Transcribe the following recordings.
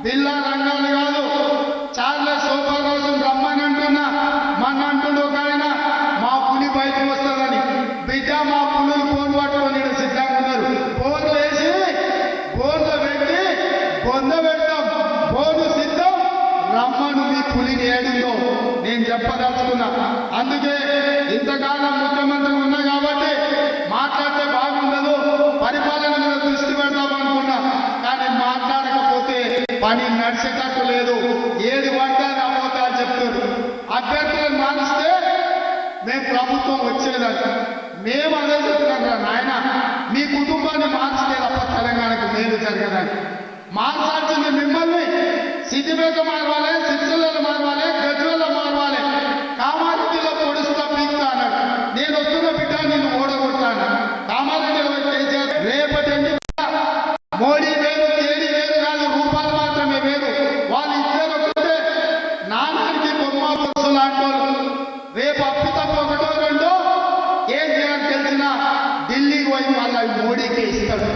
బిల్లా రంగాలు కాదు, Charles sofa కోసం రమ్మని అంటున్నా. మన అంటుండు ఒక ఆయన, మా పులి బయటకు వస్తుందని. బిడ్డ మా పులులు ఫోన్ పట్టుకొని సిద్ధంగా ఉన్నారు. ఫోన్లు వేసి ఫోన్లో పెట్టి బొంద పెడతాం. ఫోను సిద్ధం, రమ్మను మీ పులిని ఏడుందో నేను చెప్పదలుచుకున్నా. అందుకే ఇంతకాలం ముఖ్యమంత్రి ఉన్నా కాబట్టి మాట్లాడితే బాగుండదు, పరిపాలన మీద దృష్టి పెడతామనుకున్నా. కానీ మాట్లాడకపోతే పని నడిచేటట్టు లేదు. ఏది పడ్డాది అపోతా అని చెప్తారు. అభ్యర్థులను మారిస్తే మేము ప్రభుత్వం వచ్చేదని మేము అదే చెప్తున్నాం కదా నాయన, మీ కుటుంబాన్ని మార్చితే తప్ప తెలంగాణకు మేలు జరగదని. మార్చాల్సింది మిమ్మల్ని. సిద్దిపేట మారవాలి, సిరిసిల్లలో మారవాలి, గజ్వేల్లో మారవాలి. కామారెడ్డిలో పొడుస్తా పీక్తా అన్నాడు. నేను వస్తున్న బిడ్డ నిన్ను ఓడగొట్టాను. కామారెడ్డిలో కేసీఆర్ రేపటి మోడీ వేరు, కేడీ వేరు కాదు, రూపాయలు మాత్రమే వేరు. వాళ్ళిద్దరు ఒకటే, నాన్నకి బొమ్మ బొత్సు లాంటోళ్ళు. రేపు అప్పు తప్ప ఒకటో రెండో కేసీఆర్ తెలిసిన ఢిల్లీకి పోయి మళ్ళీ మోడీకి ఇస్తాడు.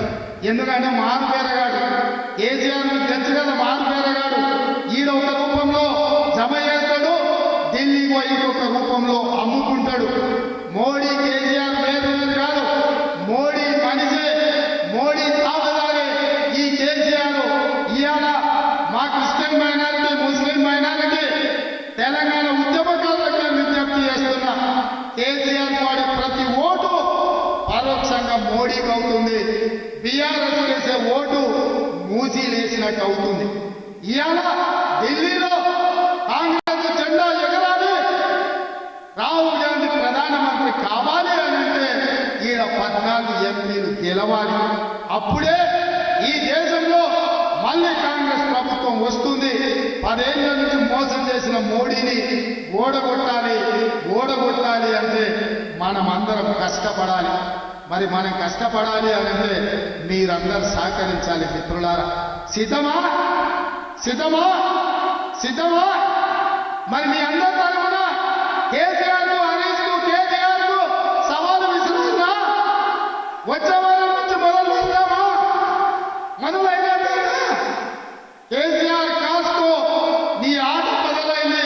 ఎందుకంటే మారు పేరగాడు కేసీఆర్ మీకు తెలుసు కదా, మారు పేరగాడు. ఈయన ఒక రూపంలో జమ చేస్తాడు, ఢిల్లీకి పోయి ఇంకొక రూపంలో అమ్ముకుంటాడు. మోడీ కేసీఆర్ వేరు వేరు కాదు, మోడీ మనిషే, మోడీ తాగదారే. ఈ కేసీఆర్ ఇవాళ మా క్రిస్టియన్ మైనారిటీ, ముస్లిం మైనారిటీ, తెలంగాణ ఉద్యమకారులకే విజ్ఞప్తి చేస్తున్నా. కేసీఆర్ వాడి ప్రతి ఓటు పరోక్షంగా మోడీకి అవుతుంది. బీఆర్ఎస్ వేసే ఓటు మూసీలేసినట్టు అవుతుంది. ఇవాళ ఢిల్లీలో కాంగ్రెస్ జెండా ఎగరాలి, రాహుల్ గాంధీ ప్రధానమంత్రి కావాలి అని అంటే ఈయన 14 ఎంపీలు గెలవాలి. అప్పుడే ఈ దేశంలో మళ్ళీ కాంగ్రెస్ ప్రభుత్వం వస్తుంది. 10 ఏళ్ల నుంచి మోసం చేసిన మోడీని ఓడగొట్టాలి అంటే మనం అందరం కష్టపడాలి. మరి మనం కష్టపడాలి అని అంటే మీరందరూ సహకరించాలి. మిత్రులారా, సిద్ధమా సిద్ధమా సిద్ధమా? మరి మీ అందరి తరఫున కేసీఆర్ కు, హరీష్ కు, కేటీఆర్ కు సవాలు విసురుతున్నా. వచ్చే వారం నుంచి మొదలు పెడతామా? మొదలైనా కేసీఆర్ కాస్కో నీ ఆట మొదలైంది.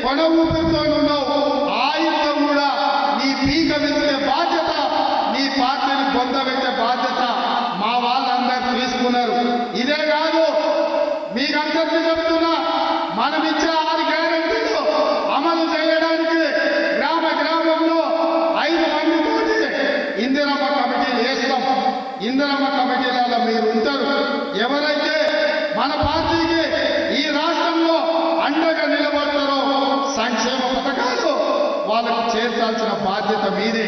కొన ఊపిరితో ఉన్నావు. ఆయుధం కూడా నీ పీక విసిరే బాధ్యత, నీ పార్టీని పొందబెట్టే బాధ్యత మా వాళ్ళందరూ తీసుకున్నారు. ఇదే కాదు, మీకందరికీ చెప్తున్నా, మనం ఇచ్చే 6 గ్యారెంటీలు అమలు చేయడానికి గ్రామ గ్రామంలో 5 మందితోటి ఇందిరమ్మ కమిటీలు వేస్తాం. ఇందిరమ్మ కమిటీలలో మీరు ఉంటారు. ఎవరైతే మన పార్టీకి ఈ రాష్ట్రంలో అండగా నిలబడతారో సంక్షేమ పథకాలు వాళ్ళకు చేర్చాల్సిన బాధ్యత మీదే.